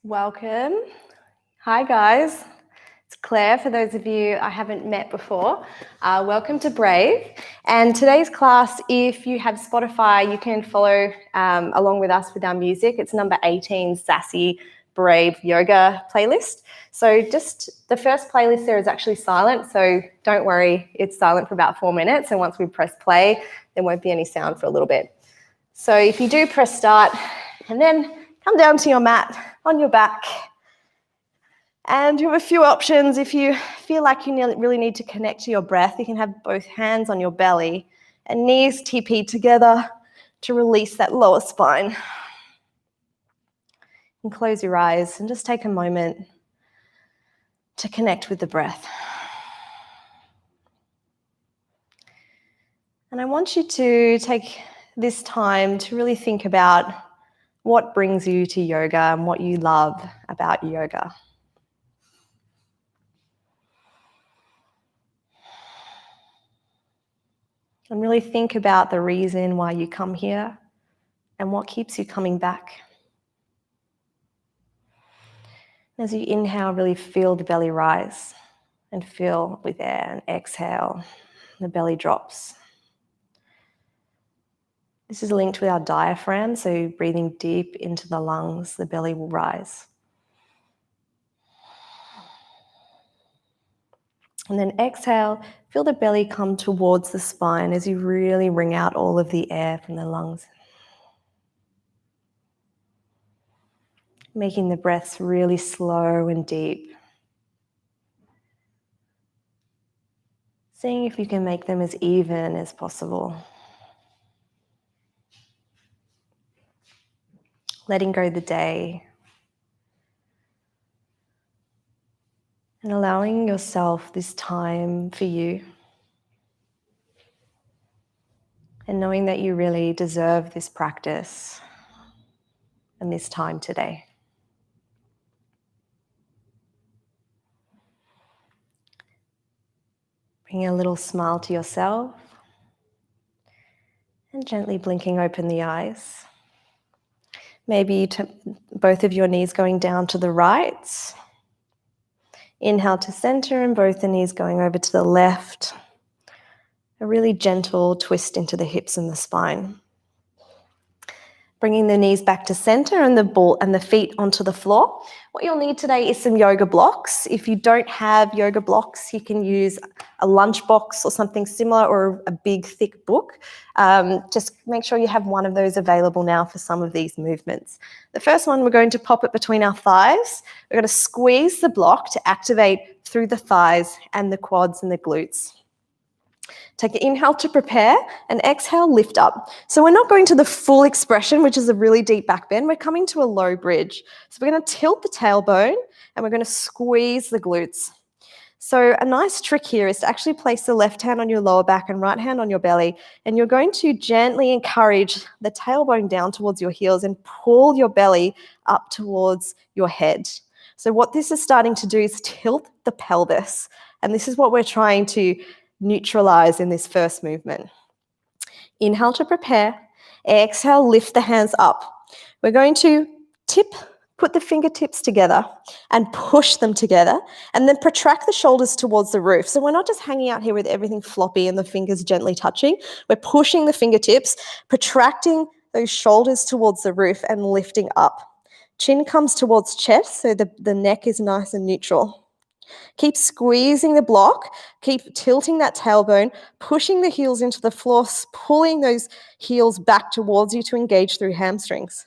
Welcome. Hi guys, it's Claire for those of you I haven't met before. Welcome to Brave. And today's class, if you have Spotify, you can follow along with us with our music. It's number 18, Sassy Brave Yoga playlist. So just the first playlist there is actually silent, so don't worry, it's silent for about 4 minutes, and once we press play, there won't be any sound for a little bit. So if you do press start, and then come down to your mat on your back. And you have a few options. If you feel like you really need to connect to your breath, you can have both hands on your belly and knees TP together to release that lower spine. And close your eyes and just take a moment to connect with the breath. And I want you to take this time to really think about what brings you to yoga and what you love about yoga. And really think about the reason why you come here and what keeps you coming back. As you inhale, really feel the belly rise and fill with air, and exhale, the belly drops. This is linked with our diaphragm, so breathing deep into the lungs, the belly will rise. And then exhale, feel the belly come towards the spine as you really wring out all of the air from the lungs. Making the breaths really slow and deep. Seeing if you can make them as even as possible. Letting go the day. And allowing yourself this time for you. And knowing that you really deserve this practice and this time today. Bring a little smile to yourself. And gently blinking open the eyes. Maybe both of your knees going down to the right. Inhale to center and both the knees going over to the left. A really gentle twist into the hips and the spine. Bringing the knees back to center and the feet onto the floor. What you'll need today is some yoga blocks. If you don't have yoga blocks, you can use a lunch box or something similar, or a big thick book. Just make sure you have one of those available now for some of these movements. The first one, we're going to pop it between our thighs. We're going to squeeze the block to activate through the thighs and the quads and the glutes. Take an inhale to prepare, and exhale, lift up. So we're not going to the full expression, which is a really deep back bend. We're coming to a low bridge. So we're going to tilt the tailbone, and we're going to squeeze the glutes. So a nice trick here is to actually place the left hand on your lower back and right hand on your belly, and you're going to gently encourage the tailbone down towards your heels and pull your belly up towards your head. So what this is starting to do is tilt the pelvis, and this is what we're trying to neutralize in this first movement. Inhale to prepare. Exhale, lift the hands up. We're going to put the fingertips together and push them together, and then protract the shoulders towards the roof. So we're not just hanging out here with everything floppy and the fingers gently touching. We're pushing the fingertips, protracting those shoulders towards the roof and lifting up. Chin comes towards chest, so the neck is nice and neutral. Keep squeezing the block, keep tilting that tailbone, pushing the heels into the floor, pulling those heels back towards you to engage through hamstrings.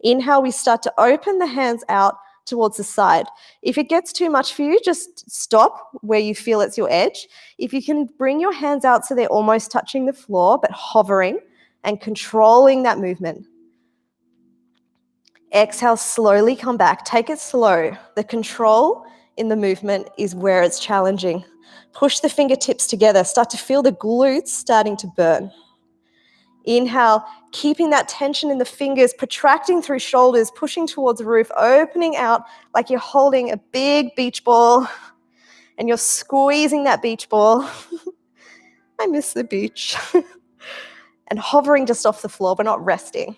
Inhale, we start to open the hands out towards the side. If it gets too much for you, just stop where you feel it's your edge. If you can bring your hands out so they're almost touching the floor, but hovering and controlling that movement. Exhale, slowly come back. Take it slow. The control in the movement is where it's challenging. Push the fingertips together. Start to feel the glutes starting to burn. Inhale, keeping that tension in the fingers, protracting through shoulders, pushing towards the roof, opening out like you're holding a big beach ball and you're squeezing that beach ball. I miss the beach. And hovering just off the floor, but not resting.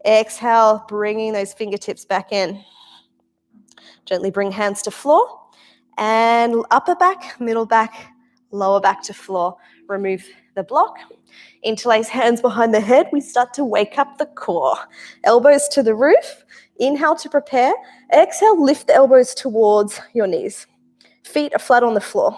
Exhale, bringing those fingertips back in. Gently bring hands to floor and upper back, middle back, lower back to floor. Remove the block. Interlace hands behind the head. We start to wake up the core. Elbows to the roof. Inhale to prepare. Exhale, lift the elbows towards your knees. Feet are flat on the floor.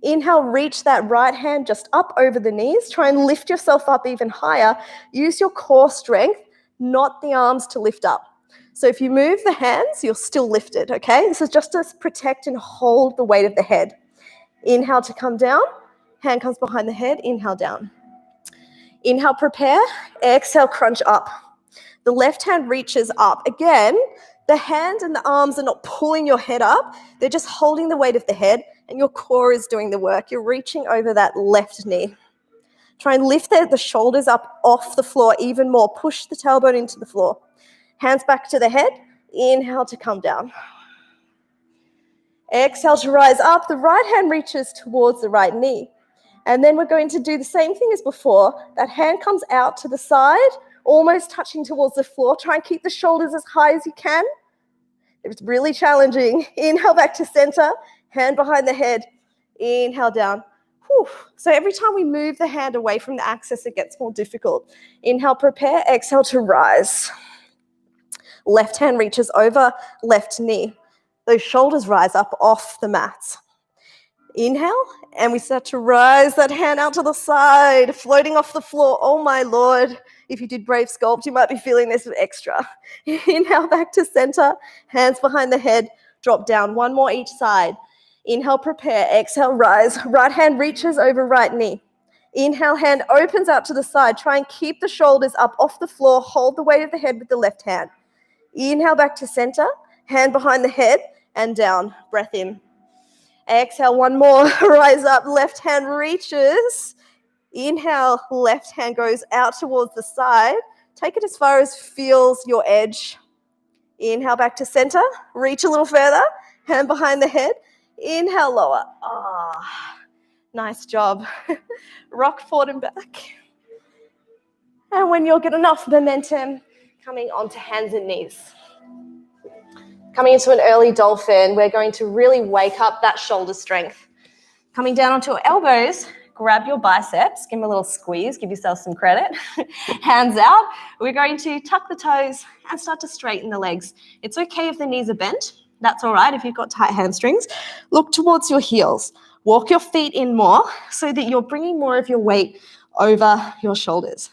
Inhale, reach that right hand just up over the knees. Try and lift yourself up even higher. Use your core strength, not the arms to lift up. So if you move the hands, you're still lifted, okay? This is just to protect and hold the weight of the head. Inhale to come down. Hand comes behind the head. Inhale down. Inhale, prepare. Exhale, crunch up. The left hand reaches up. Again, the hand and the arms are not pulling your head up. They're just holding the weight of the head, and your core is doing the work. You're reaching over that left knee. Try and lift the shoulders up off the floor even more. Push the tailbone into the floor. Hands back to the head. Inhale to come down. Exhale to rise up. The right hand reaches towards the right knee. And then we're going to do the same thing as before. That hand comes out to the side, almost touching towards the floor. Try and keep the shoulders as high as you can. It's really challenging. Inhale back to center, hand behind the head. Inhale down. Whew. So every time we move the hand away from the axis, it gets more difficult. Inhale, prepare. Exhale to rise. Left hand reaches over left knee. Those shoulders rise up off the mats. Inhale, and we start to rise that hand out to the side, floating off the floor. Oh my Lord. If you did Brave Sculpt, you might be feeling this extra. Inhale back to center, hands behind the head, drop down. One more each side. Inhale, prepare. Exhale, rise. Right hand reaches over right knee. Inhale, hand opens out to the side. Try and keep the shoulders up off the floor. Hold the weight of the head with the left hand. Inhale back to center, hand behind the head, and down. Breath in. Exhale, one more. Rise up. Left hand reaches. Inhale, left hand goes out towards the side. Take it as far as feels your edge. Inhale back to center. Reach a little further. Hand behind the head. Inhale, lower. Nice job. Rock forward and back. And when you'll get enough momentum, coming onto hands and knees. Coming into an early dolphin, we're going to really wake up that shoulder strength. Coming down onto your elbows, grab your biceps, give them a little squeeze, give yourself some credit. Hands out. We're going to tuck the toes and start to straighten the legs. It's okay if the knees are bent. That's all right if you've got tight hamstrings. Look towards your heels. Walk your feet in more so that you're bringing more of your weight over your shoulders.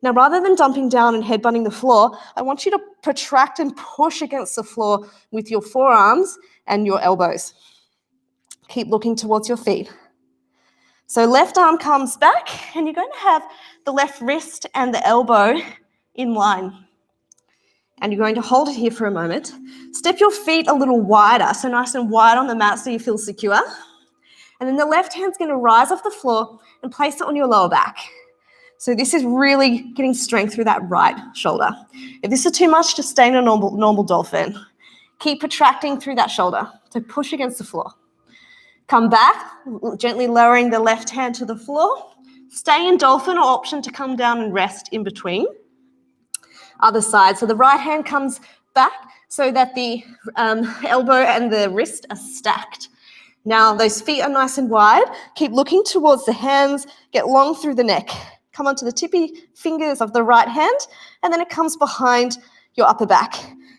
Now, rather than dumping down and headbutting the floor, I want you to protract and push against the floor with your forearms and your elbows. Keep looking towards your feet. So left arm comes back, and you're going to have the left wrist and the elbow in line. And you're going to hold it here for a moment. Step your feet a little wider, so nice and wide on the mat so you feel secure. And then the left hand's going to rise off the floor and place it on your lower back. So this is really getting strength through that right shoulder. If this is too much, just stay in a normal dolphin. Keep protracting through that shoulder. So push against the floor. Come back, gently lowering the left hand to the floor. Stay in dolphin or option to come down and rest in between. Other side. So the right hand comes back so that the elbow and the wrist are stacked. Now those feet are nice and wide. Keep looking towards the hands. Get long through the neck. Come onto the tippy fingers of the right hand, and then it comes behind your upper back.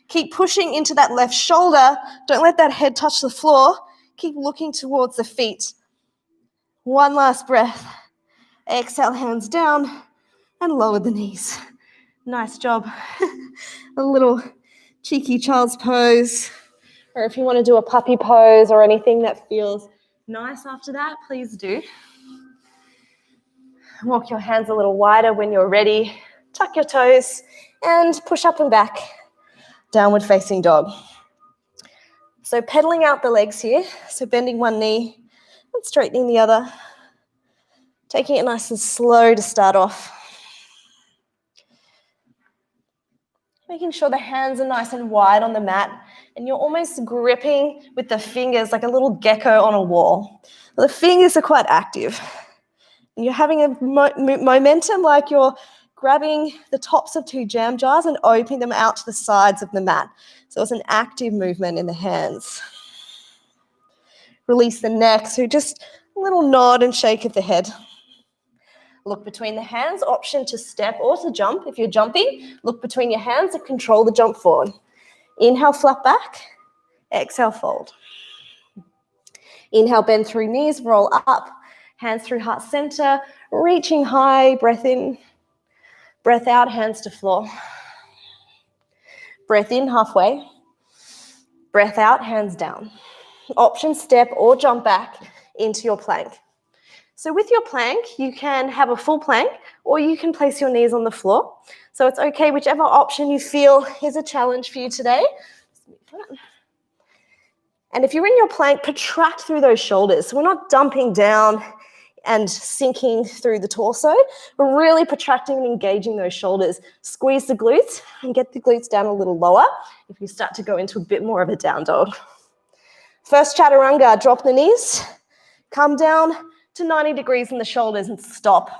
Keep pushing into that left shoulder. Don't let that head touch the floor. Keep looking towards the feet. One last breath. Exhale, hands down, and lower the knees. Nice job. A little cheeky child's pose, or if you want to do a puppy pose or anything that feels nice after that, please do. Walk your hands a little wider when you're ready. Tuck your toes and push up and back. Downward facing dog. So pedaling out the legs here. So bending one knee and straightening the other. Taking it nice and slow to start off. Making sure the hands are nice and wide on the mat and you're almost gripping with the fingers like a little gecko on a wall. The fingers are quite active. You're having a momentum like you're grabbing the tops of 2 jam jars and opening them out to the sides of the mat. So it's an active movement in the hands. Release the neck, so just a little nod and shake of the head. Look between the hands, option to step or to jump. If you're jumping, look between your hands and control the jump forward. Inhale, flat back. Exhale, fold. Inhale, bend through knees, roll up. Hands through heart center, reaching high, breath in. Breath out, hands to floor. Breath in, halfway. Breath out, hands down. Option step or jump back into your plank. So with your plank, you can have a full plank or you can place your knees on the floor. So it's okay, whichever option you feel is a challenge for you today. And if you're in your plank, protract through those shoulders. So we're not dumping down and sinking through the torso. We're really protracting and engaging those shoulders. Squeeze the glutes and get the glutes down a little lower if you start to go into a bit more of a down dog. First chaturanga, drop the knees, come down to 90 degrees in the shoulders and stop.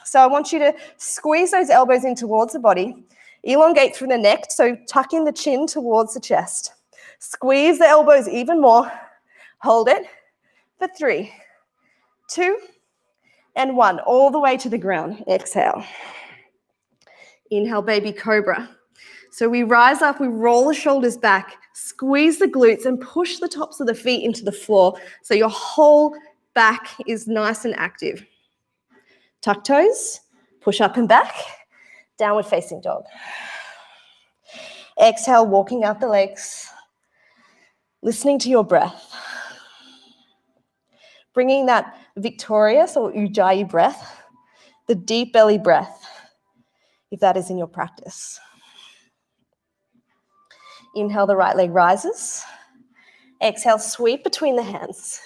So I want you to squeeze those elbows in towards the body, elongate through the neck, so tuck in the chin towards the chest. Squeeze the elbows even more, hold it for 3, 2, and 1, all the way to the ground. Exhale. Inhale, baby cobra. So we rise up, we roll the shoulders back, squeeze the glutes and push the tops of the feet into the floor so your whole back is nice and active. Tuck toes, push up and back, downward facing dog. Exhale, walking out the legs, listening to your breath. Bringing that victorious or ujjayi breath, the deep belly breath, if that is in your practice. Inhale, the right leg rises. Exhale, sweep between the hands.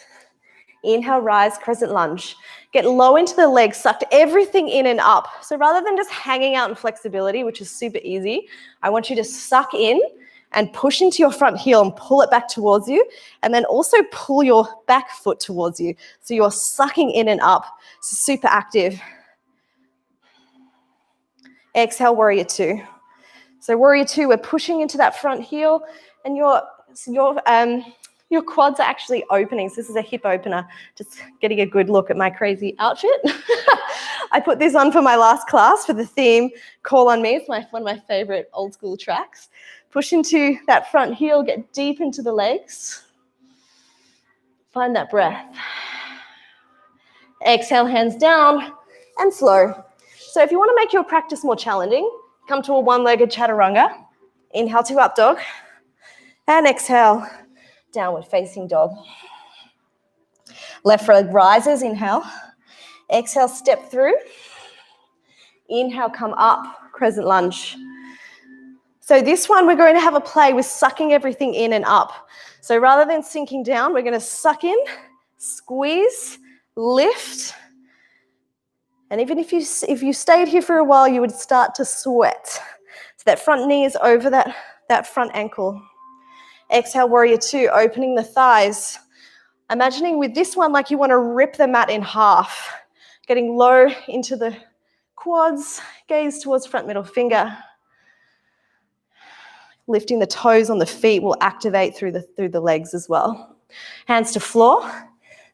Inhale, rise, crescent lunge. Get low into the legs, suck everything in and up. So rather than just hanging out in flexibility, which is super easy, I want you to suck in and push into your front heel and pull it back towards you. And then also pull your back foot towards you. So you're sucking in and up. So super active. Exhale, warrior 2. So warrior 2, we're pushing into that front heel and your quads are actually opening. So this is a hip opener. Just getting a good look at my crazy outfit. I put this on for my last class for the theme, Call on Me. It's one of my favorite old school tracks. Push into that front heel, get deep into the legs. Find that breath. Exhale, hands down and slow. So if you want to make your practice more challenging, come to a one-legged chaturanga. Inhale to up dog. And exhale, downward facing dog. Left leg rises, inhale. Exhale, step through. Inhale, come up, crescent lunge. So this one, we're going to have a play with sucking everything in and up. So rather than sinking down, we're going to suck in, squeeze, lift. And even if you stayed here for a while, you would start to sweat. So that front knee is over that front ankle. Exhale, warrior 2, opening the thighs. Imagining with this one like you want to rip the mat in half. Getting low into the quads, gaze towards front middle finger. Lifting the toes on the feet will activate through the legs as well. Hands to floor,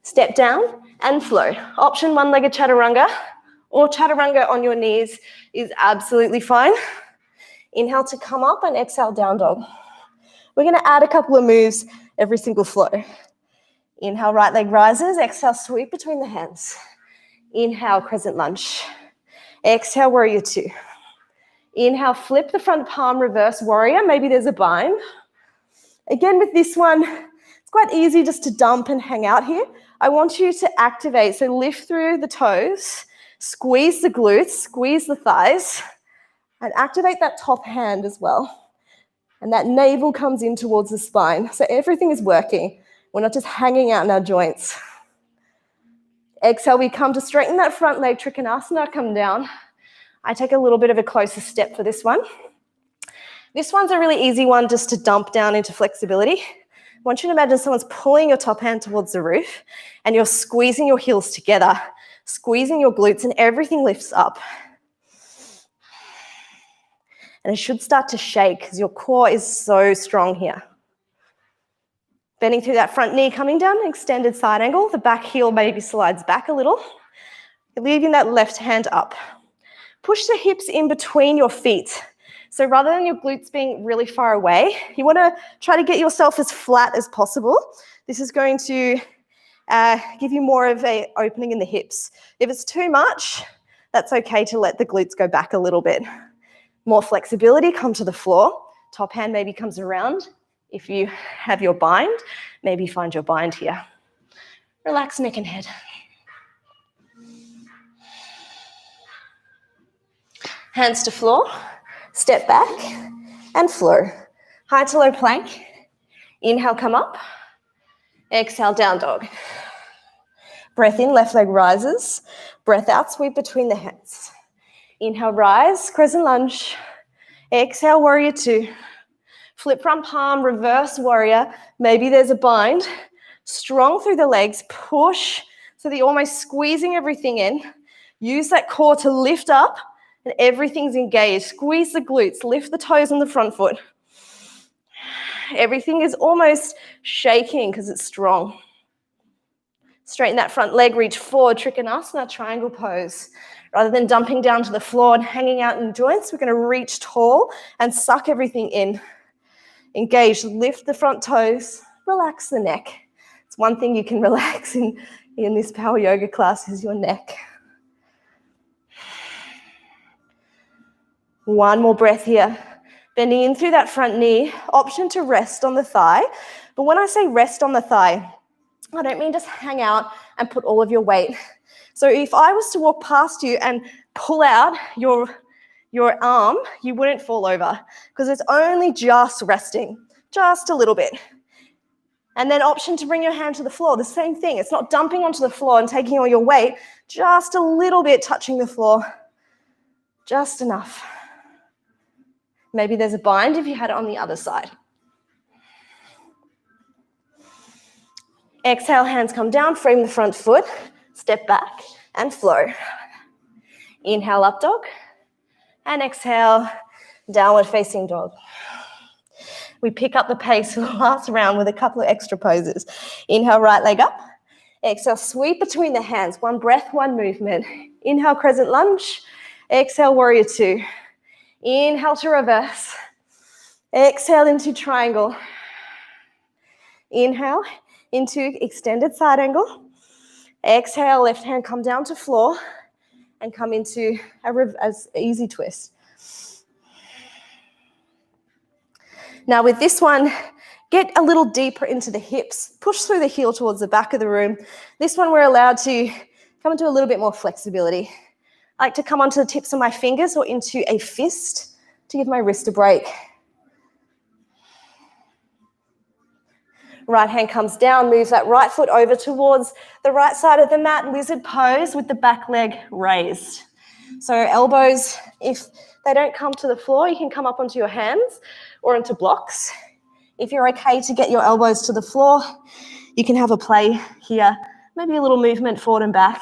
step down and flow. Option one-legged chaturanga or chaturanga on your knees is absolutely fine. Inhale to come up and exhale down dog. We're going to add a couple of moves every single flow. Inhale, right leg rises. Exhale, sweep between the hands. Inhale, crescent lunge. Exhale, warrior 2. Inhale, flip the front palm, reverse warrior. Maybe there's a bind. Again, with this one, it's quite easy just to dump and hang out here. I want you to activate. So lift through the toes, squeeze the glutes, squeeze the thighs, and activate that top hand as well. And that navel comes in towards the spine. So everything is working. We're not just hanging out in our joints. Exhale, we come to straighten that front leg, Trikonasana, come down. I take a little bit of a closer step for this one. This one's a really easy one just to dump down into flexibility. I want you to imagine someone's pulling your top hand towards the roof and you're squeezing your heels together, squeezing your glutes and everything lifts up. And it should start to shake because your core is so strong here. Bending through that front knee, coming down, extended side angle. The back heel maybe slides back a little. Leaving that left hand up. Push the hips in between your feet. So rather than your glutes being really far away, you want to try to get yourself as flat as possible. This is going to give you more of an opening in the hips. If it's too much, that's okay to let the glutes go back a little bit. More flexibility, come to the floor. Top hand maybe comes around. If you have your bind, maybe find your bind here. Relax neck and head. Hands to floor, step back and flow. High to low plank. Inhale, come up. Exhale, down dog. Breath in, left leg rises. Breath out, sweep between the hands. Inhale, rise, crescent lunge. Exhale, warrior two. Flip front palm, reverse warrior. Maybe there's a bind. Strong through the legs, push so that you're almost squeezing everything in. Use that core to lift up and everything's engaged. Squeeze the glutes, lift the toes on the front foot. Everything is almost shaking because it's strong. Straighten that front leg, reach forward, Trikonasana, triangle pose. Rather than dumping down to the floor and hanging out in joints, we're going to reach tall and suck everything in. Engage, lift the front toes, relax the neck. It's one thing you can relax in this power yoga class is your neck. One more breath here. Bending in through that front knee, option to rest on the thigh. But when I say rest on the thigh, I don't mean just hang out and put all of your weight. So if I was to walk past you and pull out your arm, you wouldn't fall over because it's only just resting, just a little bit. And then option to bring your hand to the floor, the same thing. It's not dumping onto the floor and taking all your weight, just a little bit touching the floor, just enough. Maybe there's a bind if you had it on the other side. Exhale, hands come down, frame the front foot, step back and flow. Inhale, up dog. And exhale, downward facing dog. We pick up the pace for the last round with a couple of extra poses. Inhale, right leg up. Exhale, sweep between the hands. One breath, one movement. Inhale, crescent lunge. Exhale, warrior two. Inhale to reverse. Exhale into triangle. Inhale into extended side angle. Exhale, left hand come down to floor and come into as easy twist. Now with this one, get a little deeper into the hips. Push through the heel towards the back of the room. This one we're allowed to come into a little bit more flexibility. I like to come onto the tips of my fingers or into a fist to give my wrist a break. Right hand comes down, moves that right foot over towards the right side of the mat, lizard pose with the back leg raised. So elbows, if they don't come to the floor, you can come up onto your hands or into blocks. If you're okay to get your elbows to the floor, you can have a play here. Maybe a little movement forward and back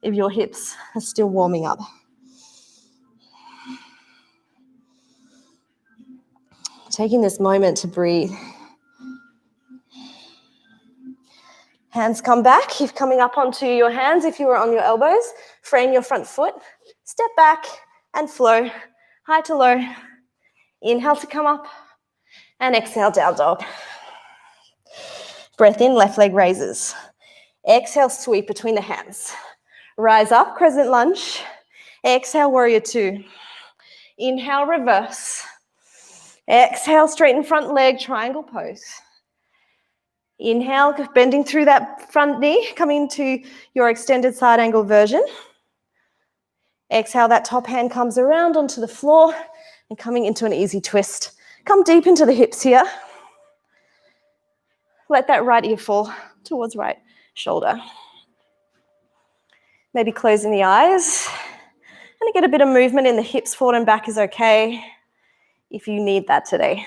if your hips are still warming up. Taking this moment to breathe. Hands come back. Keep coming up onto your hands if you were on your elbows. Frame your front foot. Step back and flow. High to low. Inhale to come up. And exhale, down dog. Breath in, left leg raises. Exhale, sweep between the hands. Rise up, crescent lunge. Exhale, warrior two. Inhale, reverse. Exhale, straighten front leg, triangle pose. Inhale, bending through that front knee, coming to your extended side angle version. Exhale, that top hand comes around onto the floor and coming into an easy twist. Come deep into the hips here. Let that right ear fall towards right shoulder. Maybe closing the eyes. And get a bit of movement in the hips, forward and back is okay if you need that today.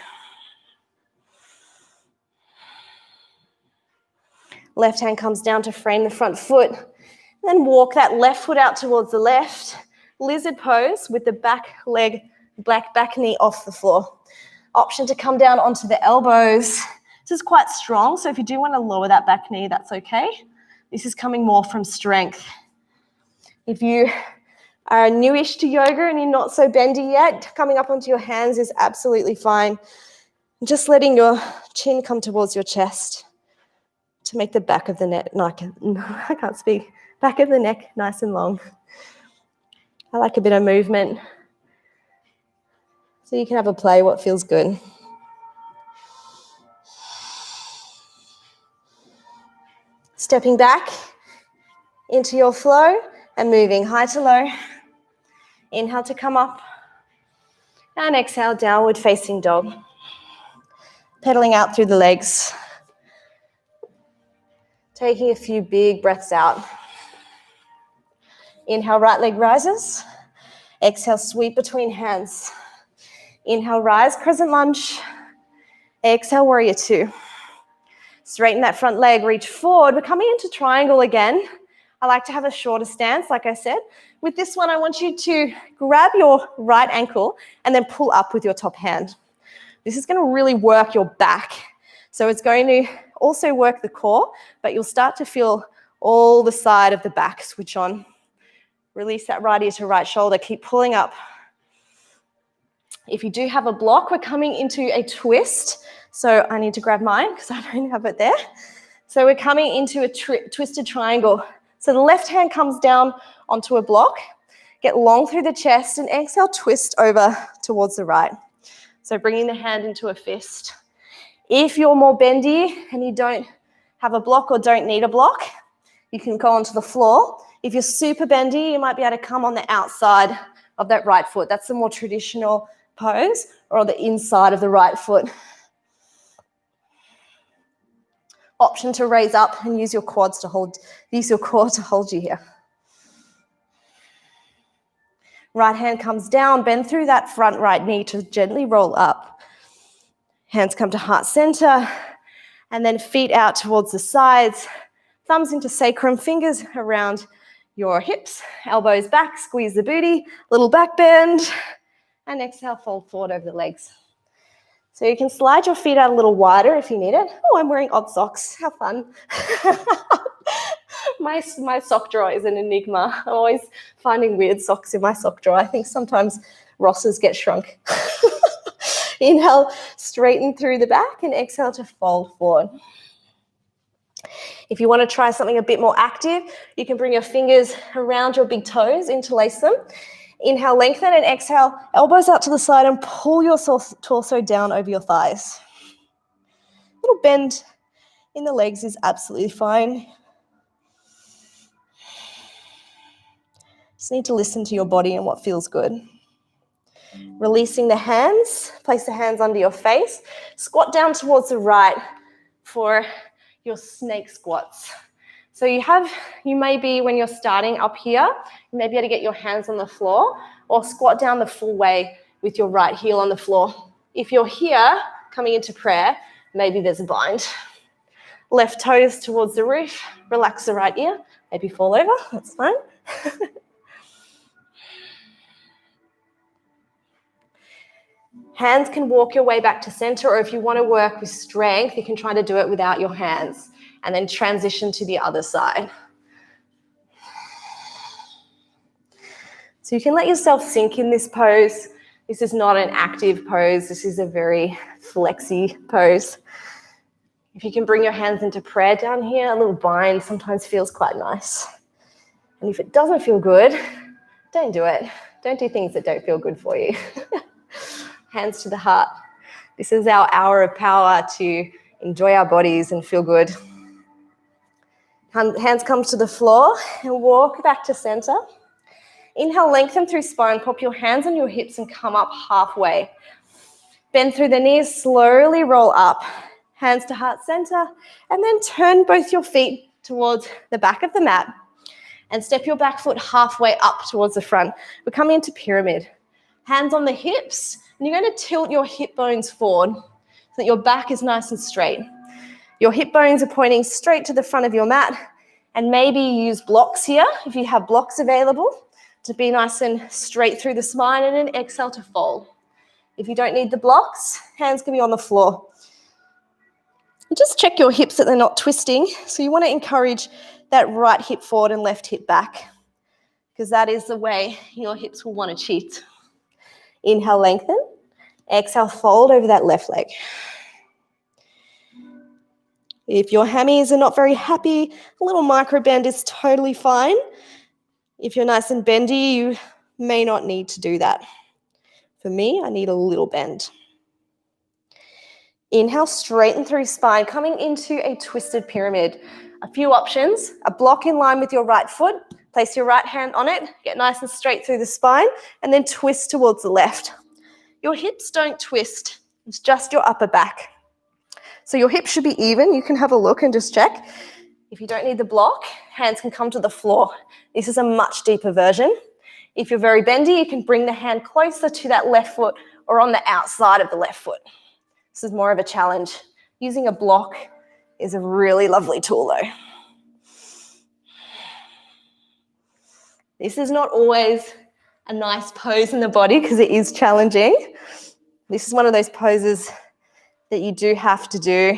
Left hand comes down to frame the front foot. Then walk that left foot out towards the left. Lizard pose with the back leg back knee off the floor. Option to come down onto the elbows. This is quite strong, so if you do want to lower that back knee, that's okay. This is coming more from strength. If you are newish to yoga and you're not so bendy yet, coming up onto your hands is absolutely fine. Just letting your chin come towards your chest to make the back of the neck, I can't speak, back of the neck nice and long. I like a bit of movement. So you can have a play what feels good. Stepping back into your flow and moving high to low. Inhale to come up. And exhale, downward facing dog. Pedaling out through the legs. Taking a few big breaths out. Inhale, right leg rises. Exhale, sweep between hands. Inhale, rise, crescent lunge. Exhale, warrior two. Straighten that front leg, reach forward. We're coming into triangle again. I like to have a shorter stance, like I said. With this one, I want you to grab your right ankle and then pull up with your top hand. This is going to really work your back. So it's going to also work the core, but you'll start to feel all the side of the back switch on. Release that right ear to right shoulder. Keep pulling up. If you do have a block, we're coming into a twist. So I need to grab mine because I don't have it there. So we're coming into a twisted triangle. So the left hand comes down onto a block. Get long through the chest and exhale, twist over towards the right. So bringing the hand into a fist. If you're more bendy and you don't have a block or don't need a block, you can go onto the floor. If you're super bendy, you might be able to come on the outside of that right foot. That's the more traditional pose, or on the inside of the right foot. Option to raise up and use your quads to hold, use your core to hold you here. Right hand comes down, bend through that front right knee to gently roll up. Hands come to heart center, and then feet out towards the sides. Thumbs into sacrum, fingers around your hips, elbows back, squeeze the booty, little back bend, and exhale, fold forward over the legs. So you can slide your feet out a little wider if you need it. Oh, I'm wearing odd socks. How fun. My sock drawer is an enigma. I'm always finding weird socks in my sock drawer. I think sometimes Ross's get shrunk. Inhale, straighten through the back, and exhale to fold forward. If you want to try something a bit more active, you can bring your fingers around your big toes, interlace them. Inhale, lengthen, and exhale, elbows out to the side and pull your torso down over your thighs. A little bend in the legs is absolutely fine. Just need to listen to your body and what feels good. Releasing the hands, place the hands under your face. Squat down towards the right for your snake squats. So you may be, when you're starting up here, you may be able to get your hands on the floor or squat down the full way with your right heel on the floor. If you're here coming into prayer, maybe there's a bind. Left toes towards the roof, relax the right ear, maybe fall over, that's fine. Hands can walk your way back to center, or if you want to work with strength, you can try to do it without your hands and then transition to the other side. So you can let yourself sink in this pose. This is not an active pose. This is a very flexy pose. If you can bring your hands into prayer down here, a little bind sometimes feels quite nice. And if it doesn't feel good, don't do it. Don't do things that don't feel good for you. Hands to the heart. This is our hour of power to enjoy our bodies and feel good. Hands come to the floor and walk back to center. Inhale, lengthen through spine. Pop your hands on your hips and come up halfway. Bend through the knees, slowly roll up. Hands to heart center, and then turn both your feet towards the back of the mat and step your back foot halfway up towards the front. We're coming into pyramid. Hands on the hips, and you're going to tilt your hip bones forward so that your back is nice and straight. Your hip bones are pointing straight to the front of your mat, and maybe use blocks here if you have blocks available to be nice and straight through the spine, and then exhale to fold. If you don't need the blocks, hands can be on the floor. And just check your hips that they're not twisting. So you want to encourage that right hip forward and left hip back, because that is the way your hips will want to cheat. Inhale, lengthen. Exhale, fold over that left leg. If your hammies are not very happy, a little micro bend is totally fine. If you're nice and bendy, you may not need to do that. For me, I need a little bend. Inhale, straighten through spine, coming into a twisted pyramid. A few options: a block in line with your right foot, place your right hand on it, get nice and straight through the spine, and then twist towards the left. Your hips don't twist, it's just your upper back. So your hips should be even. You can have a look and just check. If you don't need the block, hands can come to the floor. This is a much deeper version. If you're very bendy, you can bring the hand closer to that left foot or on the outside of the left foot. This is more of a challenge. Using a block is a really lovely tool though. This is not always a nice pose in the body because it is challenging. This is one of those poses that you do have to do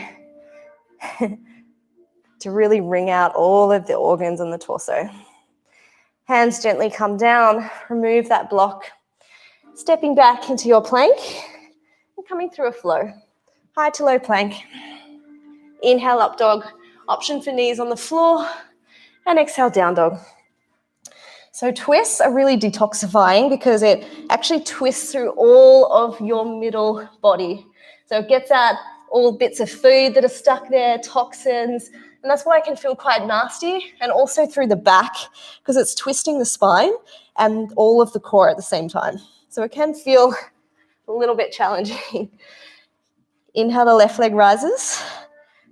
to really wring out all of the organs on the torso. Hands gently come down, remove that block, stepping back into your plank and coming through a flow. High to low plank. Inhale, up dog. Option for knees on the floor. And exhale, down dog. So twists are really detoxifying because it actually twists through all of your middle body. So it gets out all bits of food that are stuck there, toxins, and that's why it can feel quite nasty, and also through the back because it's twisting the spine and all of the core at the same time. So it can feel a little bit challenging. Inhale, the left leg rises.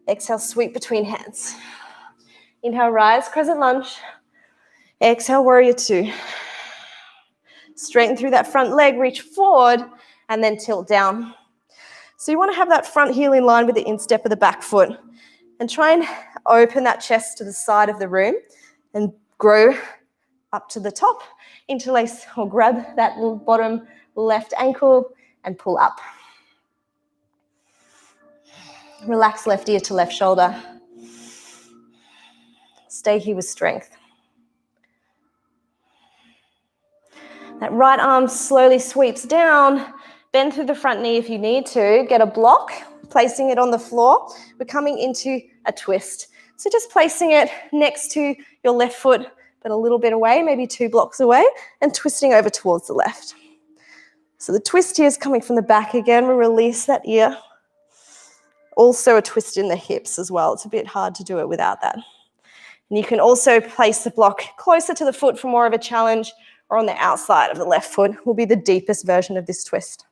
Exhale, sweep between hands. Inhale, rise, crescent lunge. Exhale, warrior two. Straighten through that front leg, reach forward, and then tilt down. So you want to have that front heel in line with the instep of the back foot, and try and open that chest to the side of the room and grow up to the top. Interlace or grab that bottom left ankle and pull up. Relax left ear to left shoulder. Stay here with strength. That right arm slowly sweeps down. Bend through the front knee if you need to. Get a block, placing it on the floor. We're coming into a twist. So just placing it next to your left foot, but a little bit away, maybe 2 blocks away, and twisting over towards the left. So the twist here is coming from the back again. We release that ear. Also a twist in the hips as well. It's a bit hard to do it without that. And you can also place the block closer to the foot for more of a challenge, or on the outside of the left foot will be the deepest version of this twist.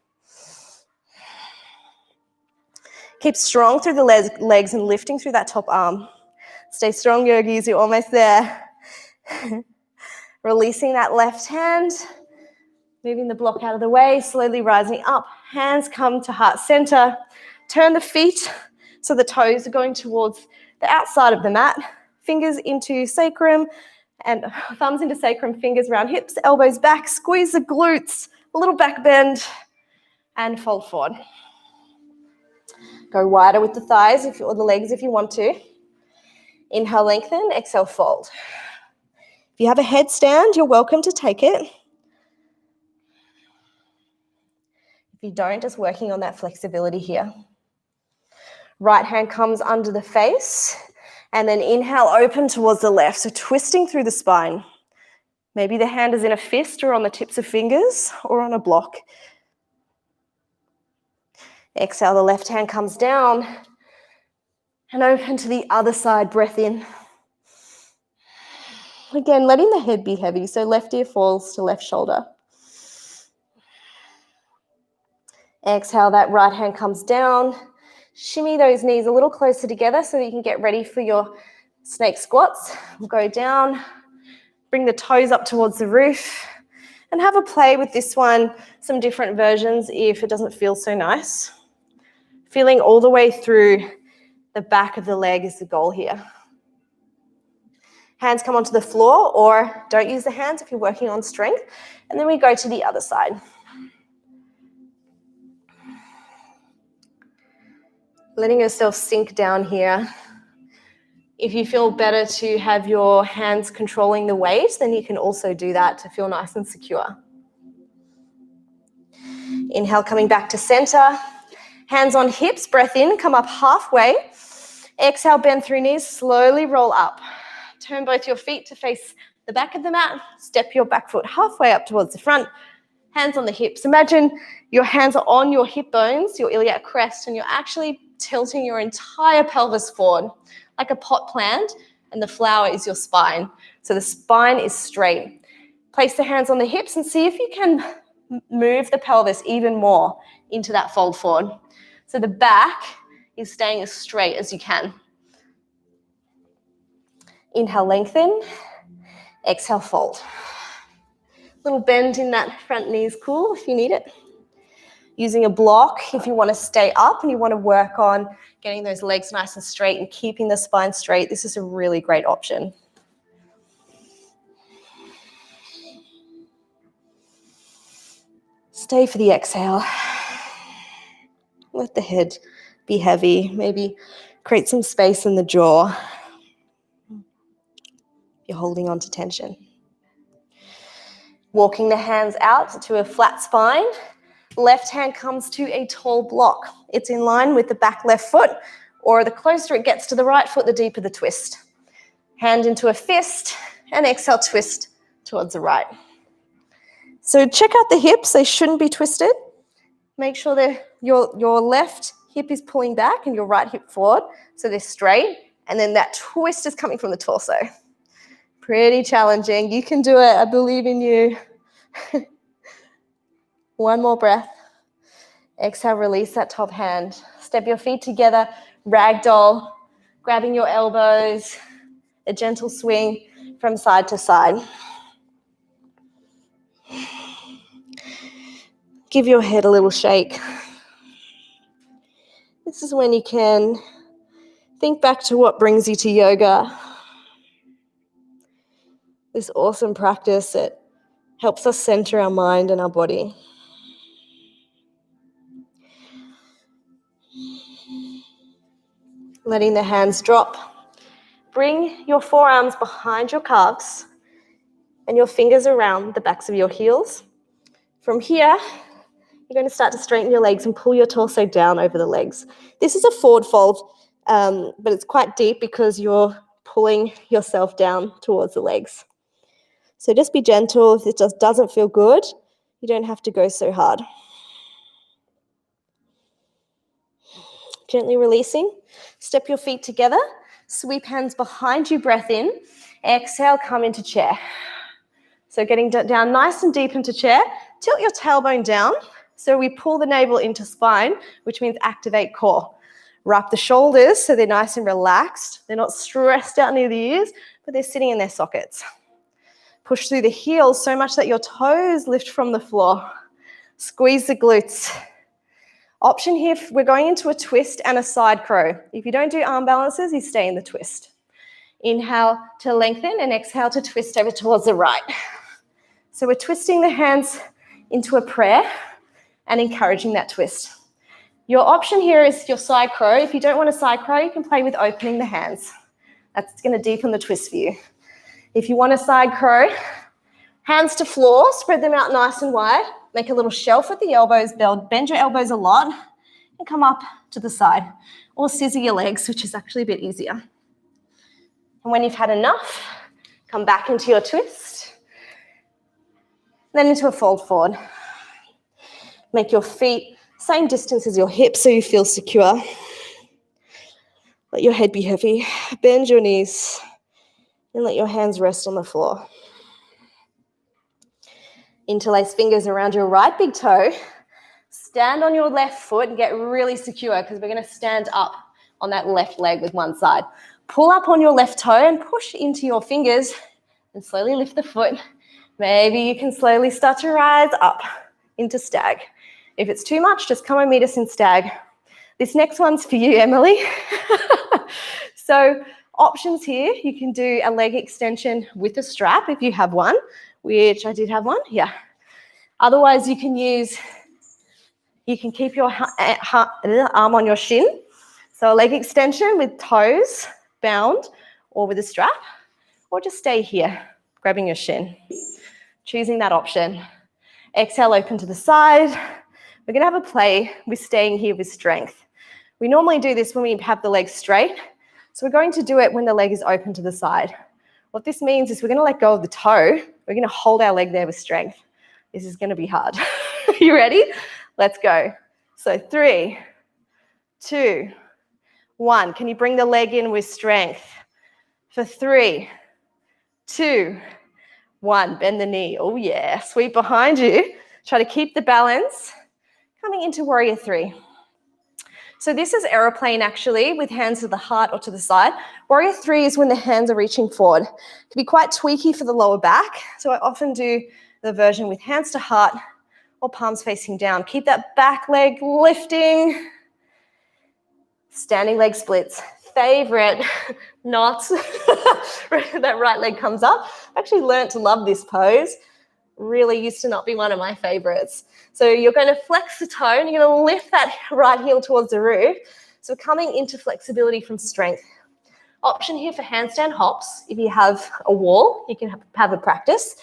Keep strong through the legs and lifting through that top arm. Stay strong, yogis, you're almost there. Releasing that left hand, moving the block out of the way, slowly rising up. Hands come to heart center. Turn the feet so the toes are going towards the outside of the mat. Fingers into sacrum and thumbs into sacrum, fingers around hips, elbows back, squeeze the glutes, a little back bend, and fold forward. Go wider with the thighs or the legs if you want to. Inhale, lengthen, exhale, fold. If you have a headstand, you're welcome to take it. If you don't, just working on that flexibility here. Right hand comes under the face, and then inhale, open towards the left. So twisting through the spine. Maybe the hand is in a fist or on the tips of fingers or on a block. Exhale, the left hand comes down and open to the other side, breath in. Again, letting the head be heavy, so left ear falls to left shoulder. Exhale, that right hand comes down. Shimmy those knees a little closer together so that you can get ready for your snake squats. We'll go down, bring the toes up towards the roof, and have a play with this one, some different versions if it doesn't feel so nice. Feeling all the way through the back of the leg is the goal here. Hands come onto the floor, or don't use the hands if you're working on strength. And then we go to the other side. Letting yourself sink down here. If you feel better to have your hands controlling the weight, then you can also do that to feel nice and secure. Inhale, coming back to center. Hands on hips, breath in, come up halfway. Exhale, bend through knees, slowly roll up. Turn both your feet to face the back of the mat. Step your back foot halfway up towards the front. Hands on the hips. Imagine your hands are on your hip bones, your iliac crest, and you're actually tilting your entire pelvis forward like a pot plant, and the flower is your spine. So the spine is straight. Place the hands on the hips and see if you can move the pelvis even more into that fold forward. So the back is staying as straight as you can. Inhale, lengthen. Exhale, fold. Little bend in that front knee is cool if you need it. Using a block if you want to stay up and you want to work on getting those legs nice and straight and keeping the spine straight, this is a really great option. Stay for the exhale. Let the head be heavy. Maybe create some space in the jaw. You're holding on to tension. Walking the hands out to a flat spine. Left hand comes to a tall block. It's in line with the back left foot, or the closer it gets to the right foot, the deeper the twist. Hand into a fist, and exhale, twist towards the right. So check out the hips. They shouldn't be twisted. Make sure that your left hip is pulling back and your right hip forward, so they're straight, and then that twist is coming from the torso. Pretty challenging. You can do it. I believe in you. One more breath. Exhale, release that top hand. Step your feet together, ragdoll, grabbing your elbows, a gentle swing from side to side. Give your head a little shake. This is when you can think back to what brings you to yoga. This awesome practice that helps us center our mind and our body. Letting the hands drop. Bring your forearms behind your calves and your fingers around the backs of your heels. From here, you're going to start to straighten your legs and pull your torso down over the legs. This is a forward fold, but it's quite deep because you're pulling yourself down towards the legs. So just be gentle. If it just doesn't feel good, you don't have to go so hard. Gently releasing. Step your feet together. Sweep hands behind you, breath in. Exhale, come into chair. So getting down nice and deep into chair. Tilt your tailbone down. So we pull the navel into spine, which means activate core. Wrap the shoulders so they're nice and relaxed. They're not stressed out near the ears, but they're sitting in their sockets. Push through the heels so much that your toes lift from the floor. Squeeze the glutes. Option here, we're going into a twist and a side crow. If you don't do arm balances, you stay in the twist. Inhale to lengthen and exhale to twist over towards the right. So we're twisting the hands into a prayer and encouraging that twist. Your option here is your side crow. If you don't want a side crow, you can play with opening the hands. That's going to deepen the twist for you. If you want a side crow, hands to floor, spread them out nice and wide. Make a little shelf with the elbows, bend your elbows a lot, and come up to the side. Or scissor your legs, which is actually a bit easier. And when you've had enough, come back into your twist, then into a fold forward. Make your feet same distance as your hips so you feel secure. Let your head be heavy. Bend your knees and let your hands rest on the floor. Interlace fingers around your right big toe. Stand on your left foot and get really secure because we're going to stand up on that left leg with one side. Pull up on your left toe and push into your fingers and slowly lift the foot. Maybe you can slowly start to rise up into stag. If it's too much, just come and meet us in stag. This next one's for you, Emily. So options here, you can do a leg extension with a strap if you have one, which I did have one, yeah. Otherwise, you can keep your arm on your shin. So a leg extension with toes bound or with a strap, or just stay here, grabbing your shin. Choosing that option. Exhale, open to the side. We're going to have a play with staying here with strength. We normally do this when we have the legs straight, so we're going to do it when the leg is open to the side. What this means is we're going to let go of the toe. We're going to hold our leg there with strength. This is going to be hard. You ready? Let's go. So 3, 2, 1. Can you bring the leg in with strength? For 3, 2, 1. Bend the knee. Oh yeah. Sweep behind you. Try to keep the balance. Coming into warrior 3. So this is aeroplane actually, with hands to the heart or to the side. Warrior 3 is when the hands are reaching forward. It can be quite tweaky for the lower back, so I often do the version with hands to heart or palms facing down. Keep that back leg lifting. Standing leg splits. Favorite, not that right leg comes up. I actually learned to love this pose. Really used to not be one of my favorites. So you're going to flex the toe and you're going to lift that right heel towards the roof. So coming into flexibility from strength. Option here for handstand hops. If you have a wall, you can have a practice.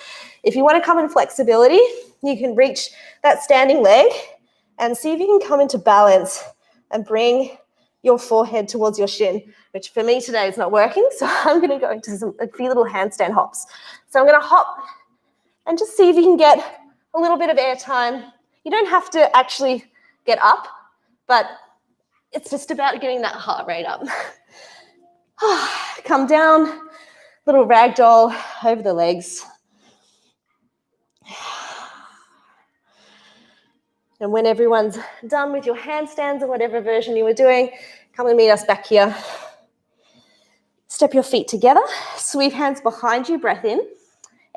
If you want to come in flexibility, you can reach that standing leg and see if you can come into balance and bring your forehead towards your shin, which for me today is not working. So I'm going to go into a few little handstand hops. So I'm going to hop and just see if you can get a little bit of air time. You don't have to actually get up, but it's just about getting that heart rate up. Come down, little ragdoll over the legs. And when everyone's done with your handstands or whatever version you were doing, come and meet us back here. Step your feet together, sweep hands behind you, breath in.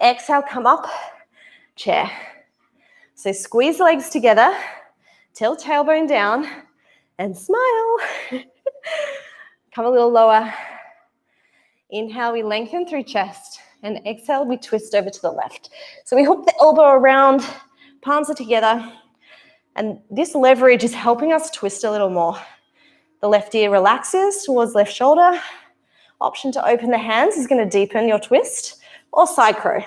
Exhale, come up, chair. So squeeze the legs together, tilt tailbone down, and smile. Come a little lower. Inhale, we lengthen through chest, and exhale, we twist over to the left. So we hook the elbow around, palms are together, and this leverage is helping us twist a little more. The left ear relaxes towards left shoulder. Option to open the hands is going to deepen your twist, or side crow.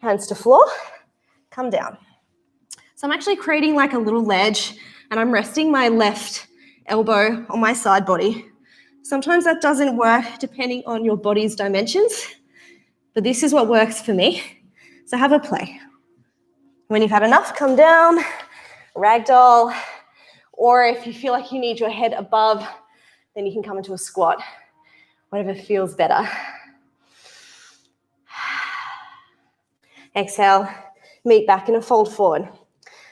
Hands to floor, come down. So I'm actually creating like a little ledge, and I'm resting my left elbow on my side body. Sometimes that doesn't work depending on your body's dimensions, but this is what works for me. So have a play. When you've had enough, come down, ragdoll, or if you feel like you need your head above, then you can come into a squat, whatever feels better. Exhale, meet back in a fold forward.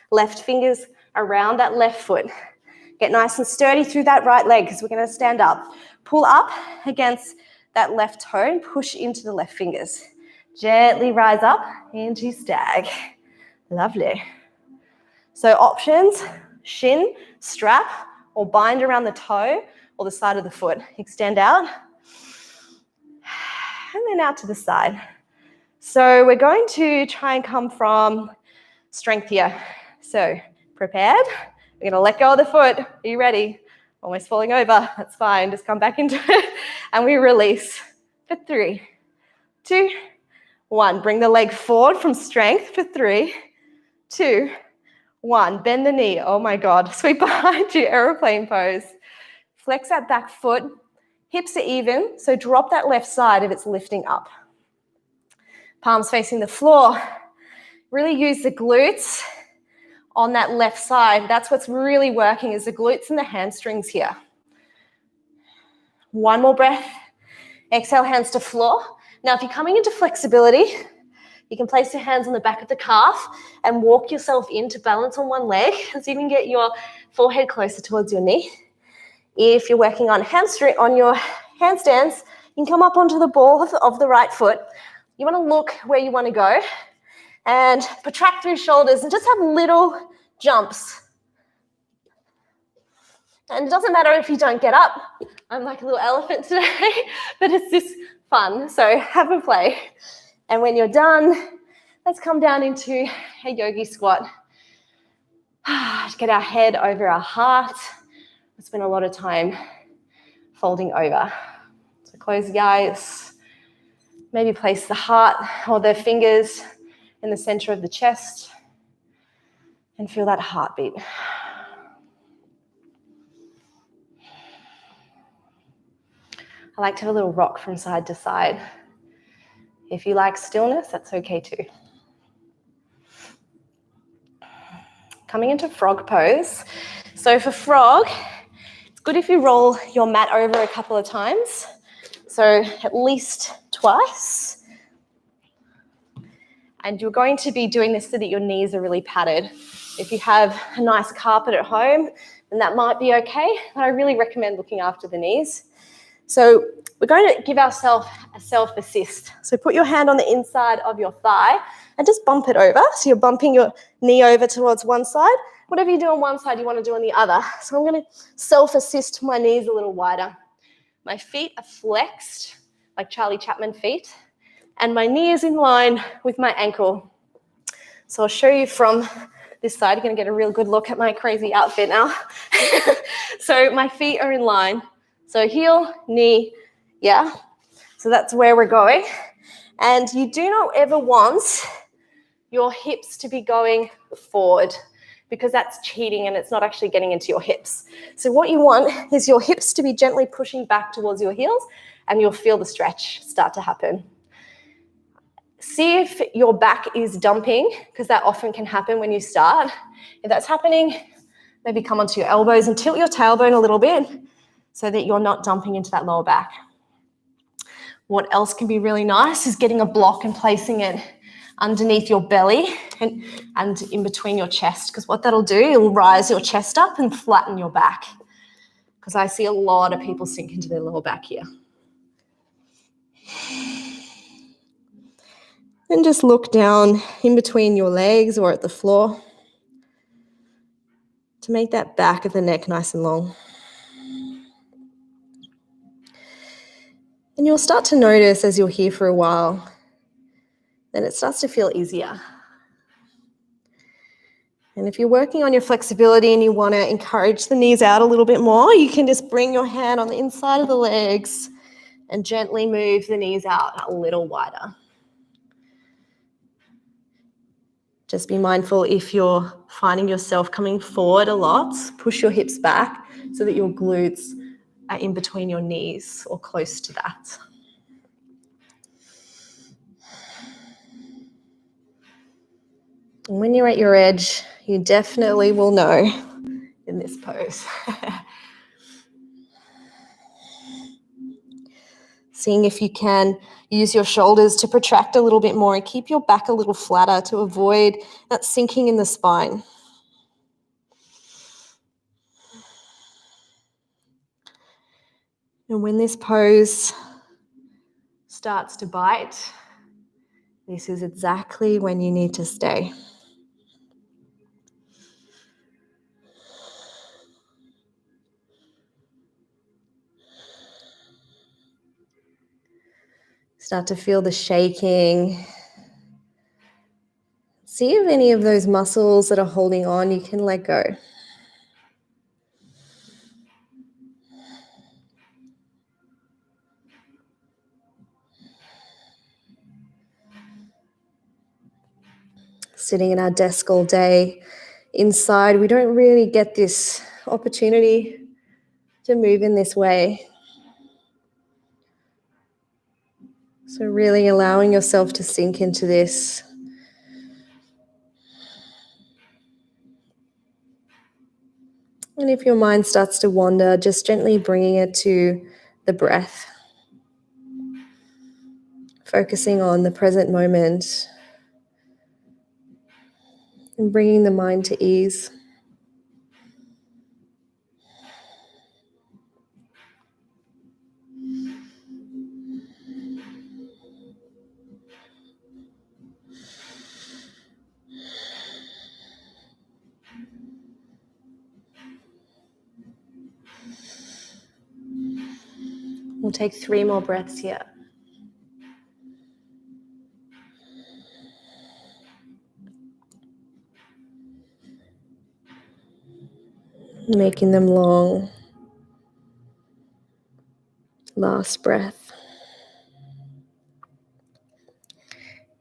Left fingers around that left foot. Get nice and sturdy through that right leg because we're going to stand up. Pull up against that left toe and push into the left fingers. Gently rise up into stag. Lovely. So options, shin, strap, or bind around the toe or the side of the foot. Extend out. And then out to the side. So we're going to try and come from strength here. So prepared. We're going to let go of the foot. Are you ready? Almost falling over. That's fine. Just come back into it. And we release for 3, 2, 1. Bring the leg forward from strength for 3, 2, 1. Bend the knee. Oh my God. Sweep behind you. Aeroplane pose. Flex that back foot. Hips are even. So drop that left side if it's lifting up. Palms facing the floor. Really use the glutes on that left side. That's what's really working, is the glutes and the hamstrings here. One more breath. Exhale, hands to floor. Now, if you're coming into flexibility, you can place your hands on the back of the calf and walk yourself into balance on one leg, so you can get your forehead closer towards your knee. If you're working on hamstring on your handstands, you can come up onto the ball of the right foot. You want to look where you want to go and protract through shoulders and just have little jumps. And it doesn't matter if you don't get up. I'm like a little elephant today, but it's just fun. So have a play. And when you're done, let's come down into a yogi squat. To get our head over our heart. We spend a lot of time folding over. So close the eyes, maybe place the heart or the fingers in the center of the chest and feel that heartbeat. I like to have a little rock from side to side. If you like stillness, that's okay too. Coming into frog pose. So for frog, it's good if you roll your mat over a couple of times. So at least twice. And you're going to be doing this so that your knees are really padded. If you have a nice carpet at home, then that might be okay. But I really recommend looking after the knees. So we're going to give ourselves a self-assist. So put your hand on the inside of your thigh and just bump it over. So you're bumping your knee over towards one side. Whatever you do on one side, you want to do on the other. So I'm going to self-assist my knees a little wider. My feet are flexed, like Charlie Chaplin feet, and my knee is in line with my ankle. So I'll show you from this side. You're going to get a real good look at my crazy outfit now. So my feet are in line. So heel, knee, yeah. So that's where we're going. And you do not ever want your hips to be going forward because that's cheating and it's not actually getting into your hips. So what you want is your hips to be gently pushing back towards your heels and you'll feel the stretch start to happen. See if your back is dumping because that often can happen when you start. If that's happening, maybe come onto your elbows and tilt your tailbone a little bit so that you're not dumping into that lower back. What else can be really nice is getting a block and placing it underneath your belly and in between your chest, because what that'll do, it will rise your chest up and flatten your back, because I see a lot of people sink into their lower back here. And just look down in between your legs or at the floor to make that back of the neck nice and long. And you'll start to notice as you're here for a while that it starts to feel easier. And if you're working on your flexibility and you want to encourage the knees out a little bit more, you can just bring your hand on the inside of the legs and gently move the knees out a little wider. Just be mindful if you're finding yourself coming forward a lot, push your hips back so that your glutes are in between your knees or close to that. And when you're at your edge, you definitely will know in this pose. Seeing if you can use your shoulders to protract a little bit more and keep your back a little flatter to avoid that sinking in the spine. And when this pose starts to bite, this is exactly when you need to stay. Start to feel the shaking. See if any of those muscles that are holding on, you can let go. Sitting at our desk all day, inside, we don't really get this opportunity to move in this way. So really allowing yourself to sink into this. And if your mind starts to wander, just gently bringing it to the breath. Focusing on the present moment and bringing the mind to ease. We'll take 3 more breaths here. Making them long. Last breath.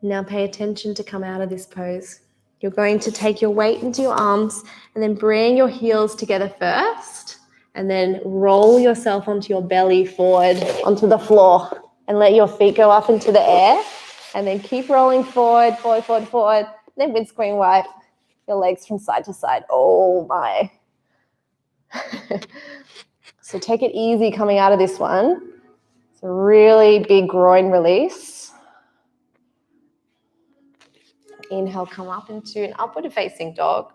Now pay attention to come out of this pose. You're going to take your weight into your arms and then bring your heels together first and then roll yourself onto your belly forward onto the floor and let your feet go up into the air and then keep rolling forward, forward, forward, forward. Then windscreen wipe your legs from side to side. Oh my. So take it easy coming out of this one. It's a really big groin release. Inhale, come up into an upward facing dog.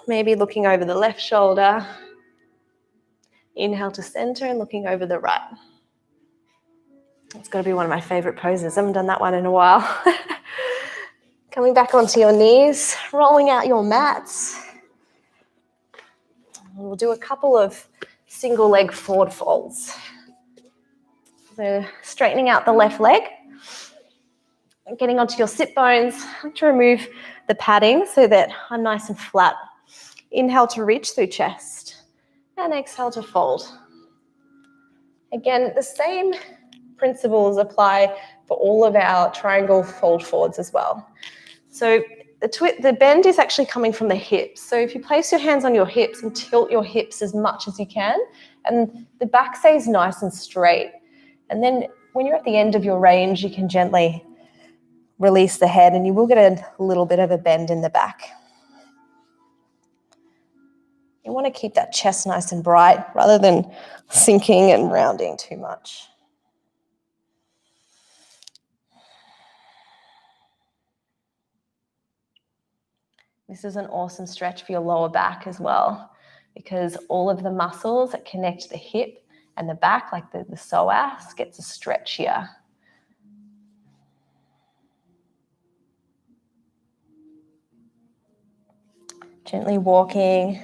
Maybe looking over the left shoulder. Inhale to center and looking over the right. It's got to be one of my favorite poses. I haven't done that one in a while. Coming back onto your knees, rolling out your mats. We'll do a couple of single leg forward folds. So straightening out the left leg. Getting onto your sit bones to remove the padding so that I'm nice and flat. Inhale to reach through chest and exhale to fold. Again, the same principles apply for all of our triangle fold forwards as well. So the bend is actually coming from the hips. So if you place your hands on your hips and tilt your hips as much as you can, and the back stays nice and straight. And then when you're at the end of your range, you can gently release the head and you will get a little bit of a bend in the back. You want to keep that chest nice and bright rather than sinking and rounding too much. This is an awesome stretch for your lower back as well, because all of the muscles that connect the hip and the back, like the psoas, gets a stretch here. Gently walking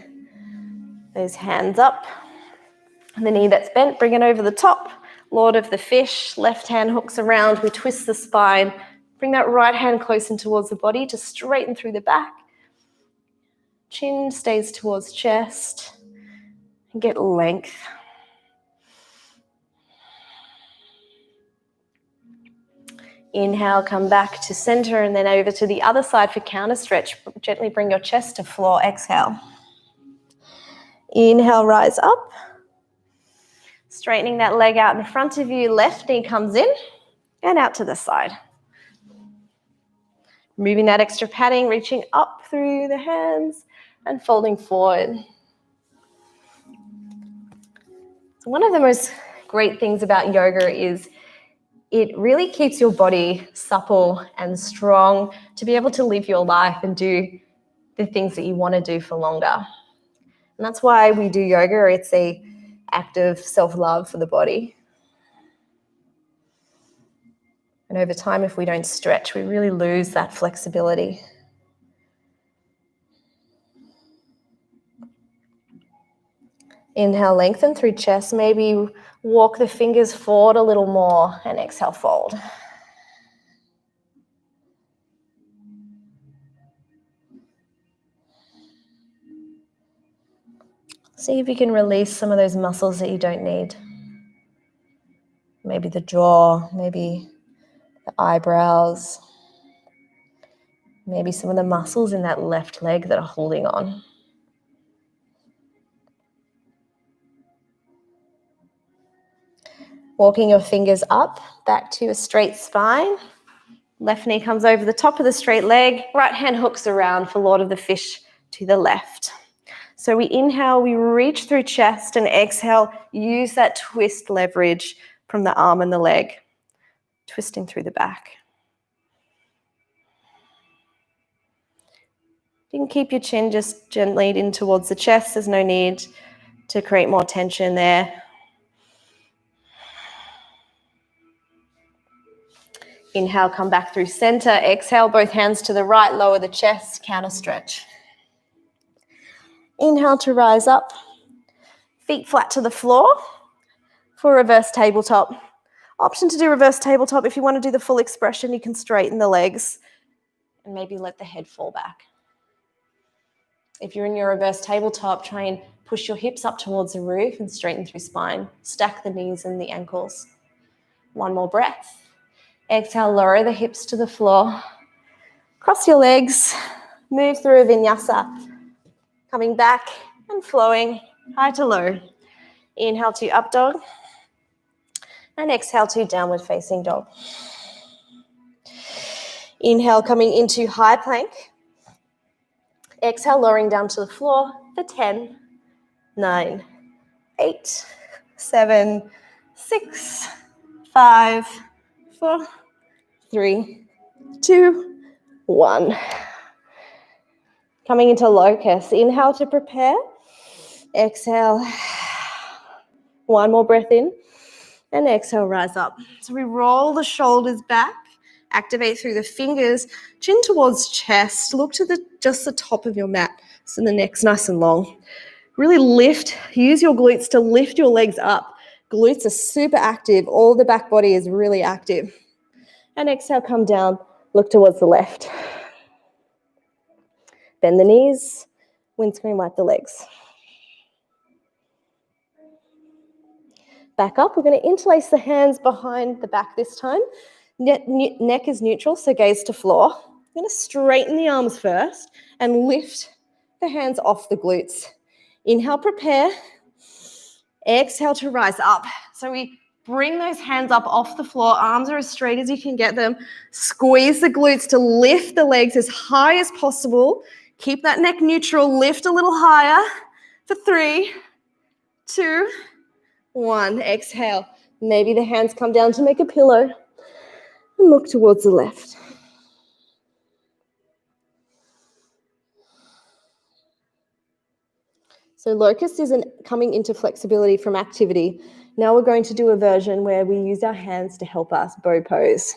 those hands up. And the knee that's bent, bring it over the top. Lord of the fish, left hand hooks around. We twist the spine. Bring that right hand close in towards the body to straighten through the back. Chin stays towards chest. And get length. Inhale, come back to center and then over to the other side for counter stretch. Gently bring your chest to floor. Exhale. Inhale, rise up. Straightening that leg out in front of you. Left knee comes in and out to the side. Removing that extra padding, reaching up through the hands and folding forward. So one of the most great things about yoga is it really keeps your body supple and strong to be able to live your life and do the things that you want to do for longer. And that's why we do yoga. It's an act of self-love for the body. And over time, if we don't stretch, we really lose that flexibility. Inhale, lengthen through chest. Maybe walk the fingers forward a little more and exhale, fold. See if you can release some of those muscles that you don't need. Maybe the jaw, maybe the eyebrows, maybe some of the muscles in that left leg that are holding on. Walking your fingers up, back to a straight spine. Left knee comes over the top of the straight leg. Right hand hooks around for Lord of the Fish to the left. So we inhale, we reach through chest, and exhale, use that twist leverage from the arm and the leg, twisting through the back. You can keep your chin just gently in towards the chest. There's no need to create more tension there. Inhale, come back through center. Exhale, both hands to the right, lower the chest, counter stretch. Inhale to rise up. Feet flat to the floor for reverse tabletop. Option to do reverse tabletop. If you want to do the full expression, you can straighten the legs and maybe let the head fall back. If you're in your reverse tabletop, try and push your hips up towards the roof and straighten through spine. Stack the knees and the ankles. One more breath. Exhale, lower the hips to the floor. Cross your legs. Move through a vinyasa. Coming back and flowing high to low. Inhale to up dog. And exhale to downward facing dog. Inhale, coming into high plank. Exhale, lowering down to the floor for 10, 9, 8, 7, 6, 5, 4, 3, 2, 1. Coming into locust. Inhale to prepare. Exhale. One more breath in. And exhale, rise up. So we roll the shoulders back. Activate through the fingers. Chin towards chest. Look to just the top of your mat. So the neck's nice and long. Really lift. Use your glutes to lift your legs up. Glutes are super active. All the back body is really active. And exhale, come down. Look towards the left. Bend the knees. Windscreen wipe the legs. Back up. We're going to interlace the hands behind the back this time. Neck is neutral, so gaze to floor. I'm going to straighten the arms first and lift the hands off the glutes. Inhale, prepare. Exhale to rise up. So we bring those hands up off the floor. Arms are as straight as you can get them. Squeeze the glutes to lift the legs as high as possible. Keep that neck neutral. Lift a little higher for 3, 2, 1. Exhale. Maybe the hands come down to make a pillow. And look towards the left. So locust isn't coming into flexibility from activity. Now we're going to do a version where we use our hands to help us bow pose.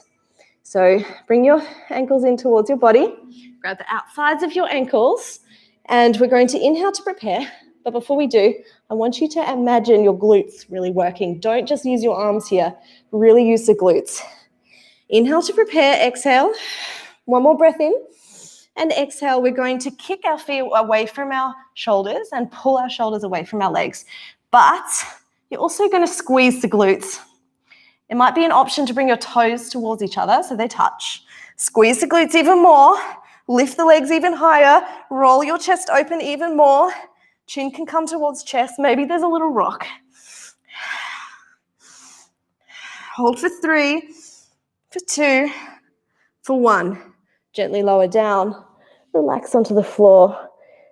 So bring your ankles in towards your body. Grab the outsides of your ankles. And we're going to inhale to prepare. But before we do, I want you to imagine your glutes really working. Don't just use your arms here. Really use the glutes. Inhale to prepare. Exhale. One more breath in. And exhale, we're going to kick our feet away from our shoulders and pull our shoulders away from our legs. But you're also going to squeeze the glutes. It might be an option to bring your toes towards each other so they touch. Squeeze the glutes even more. Lift the legs even higher. Roll your chest open even more. Chin can come towards chest. Maybe there's a little rock. Hold for 3, for 2, for 1. Gently lower down. Relax onto the floor.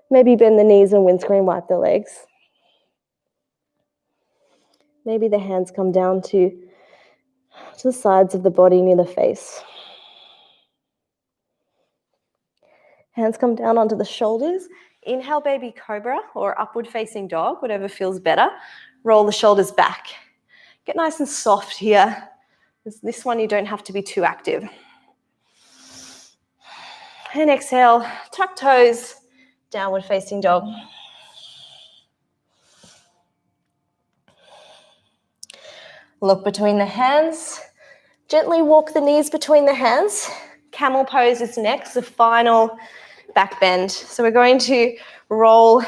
Maybe bend the knees and windscreen wipe the legs. Maybe the hands come down to the sides of the body near the face. Hands come down onto the shoulders. Inhale, baby cobra or upward facing dog, whatever feels better. Roll the shoulders back. Get nice and soft here. This one you don't have to be too active. And exhale, tuck toes, downward facing dog. Look between the hands. Gently walk the knees between the hands. Camel pose is next, the final back bend. So we're going to roll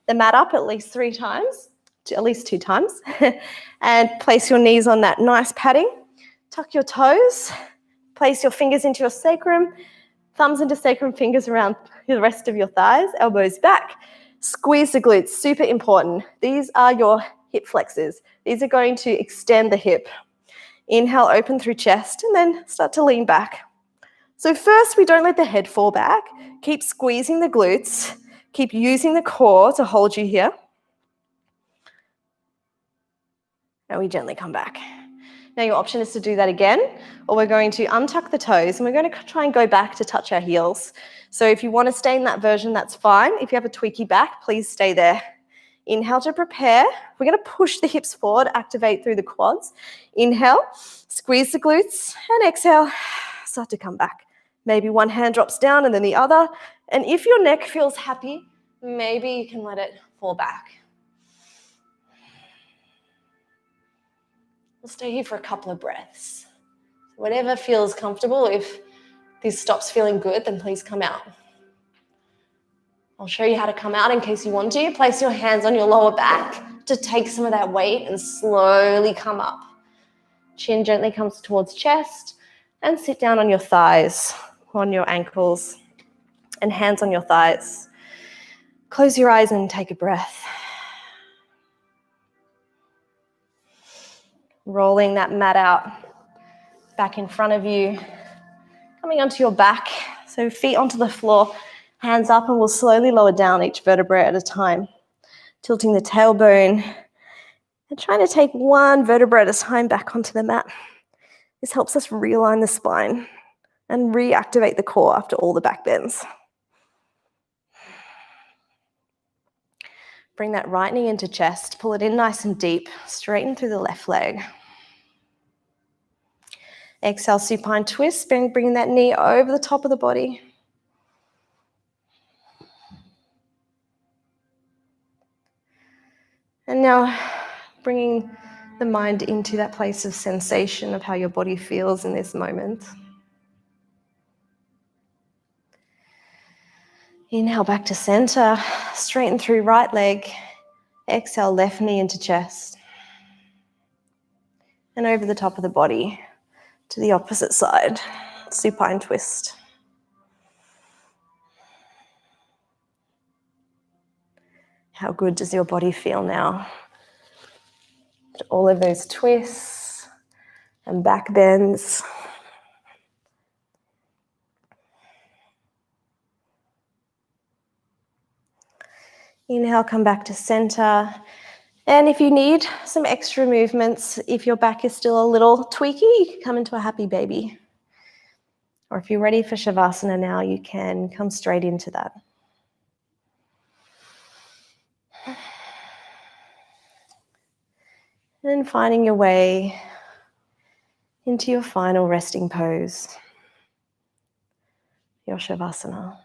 the mat up at least 3 times, at least 2 times, and place your knees on that nice padding. Tuck your toes. Place your fingers into your sacrum. Thumbs into sacrum, fingers around the rest of your thighs, elbows back. Squeeze the glutes, super important. These are your hip flexors. These are going to extend the hip. Inhale, open through chest, and then start to lean back. So first, we don't let the head fall back. Keep squeezing the glutes. Keep using the core to hold you here. And we gently come back. Now your option is to do that again, or we're going to untuck the toes and we're going to try and go back to touch our heels. So if you want to stay in that version, that's fine. If you have a tweaky back, please stay there. Inhale to prepare. We're going to push the hips forward, activate through the quads. Inhale, squeeze the glutes, and exhale, start to come back. Maybe one hand drops down and then the other. And if your neck feels happy, maybe you can let it fall back. We'll stay here for a couple of breaths. Whatever feels comfortable. If this stops feeling good, then please come out. I'll show you how to come out in case you want to. Place your hands on your lower back to take some of that weight and slowly come up. Chin gently comes towards chest and sit down on your thighs, on your ankles, and hands on your thighs. Close your eyes and take a breath. Rolling that mat out back in front of you, coming onto your back. So feet onto the floor, hands up, and we'll slowly lower down each vertebrae at a time. Tilting the tailbone and trying to take one vertebra at a time back onto the mat. This helps us realign the spine and reactivate the core after all the back bends. Bring that right knee into chest, pull it in nice and deep, straighten through the left leg. Exhale, supine twist, bring that knee over the top of the body. And now bringing the mind into that place of sensation of how your body feels in this moment. Inhale back to center, straighten through right leg. Exhale, left knee into chest. And over the top of the body to the opposite side, supine twist. How good does your body feel now? All of those twists and back bends. Inhale, come back to center. And if you need some extra movements, if your back is still a little tweaky, you can come into a happy baby. Or if you're ready for Shavasana now, you can come straight into that. And then finding your way into your final resting pose, your Shavasana.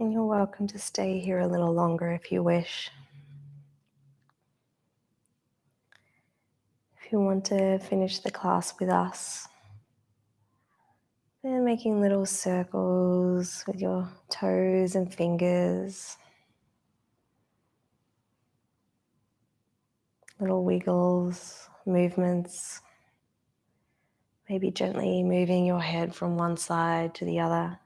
And you're welcome to stay here a little longer if you wish. If you want to finish the class with us, then making little circles with your toes and fingers, little wiggles, movements, maybe gently moving your head from one side to the other,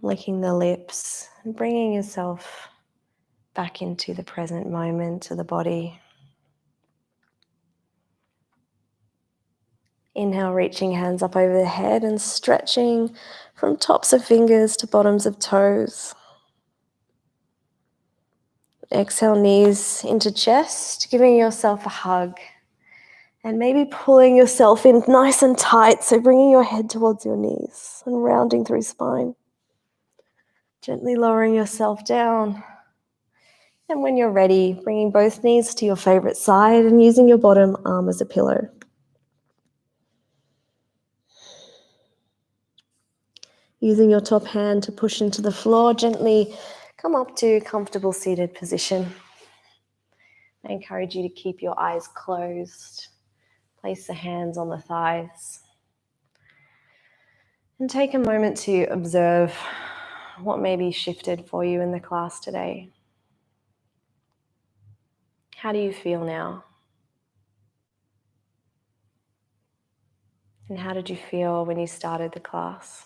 licking the lips and bringing yourself back into the present moment, to the body. Inhale, reaching hands up over the head and stretching from tops of fingers to bottoms of toes. Exhale, knees into chest, giving yourself a hug. And maybe pulling yourself in nice and tight, so bringing your head towards your knees and rounding through spine. Gently lowering yourself down. And when you're ready, bringing both knees to your favorite side and using your bottom arm as a pillow. Using your top hand to push into the floor, gently come up to comfortable seated position. I encourage you to keep your eyes closed. Place the hands on the thighs. And take a moment to observe what may be shifted for you in the class today. How do you feel now? And how did you feel when you started the class?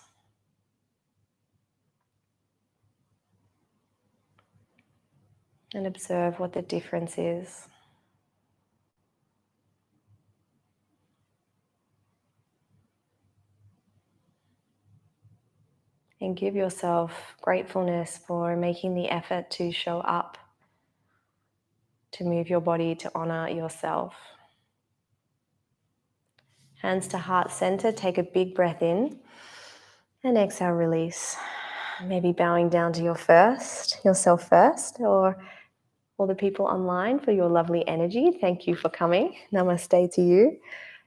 And observe what the difference is. And give yourself gratefulness for making the effort to show up, to move your body, to honor yourself. Hands to heart center, take a big breath in and exhale, release. Maybe bowing down to yourself first, or all the people online for your lovely energy. Thank you for coming. Namaste to you.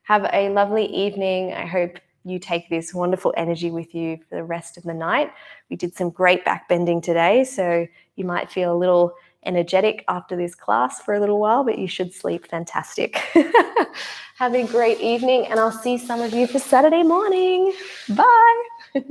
Have a lovely evening. I hope you take this wonderful energy with you for the rest of the night. We did some great back bending today, so you might feel a little energetic after this class for a little while, but you should sleep fantastic. Have a great evening, and I'll see some of you for Saturday morning. Bye.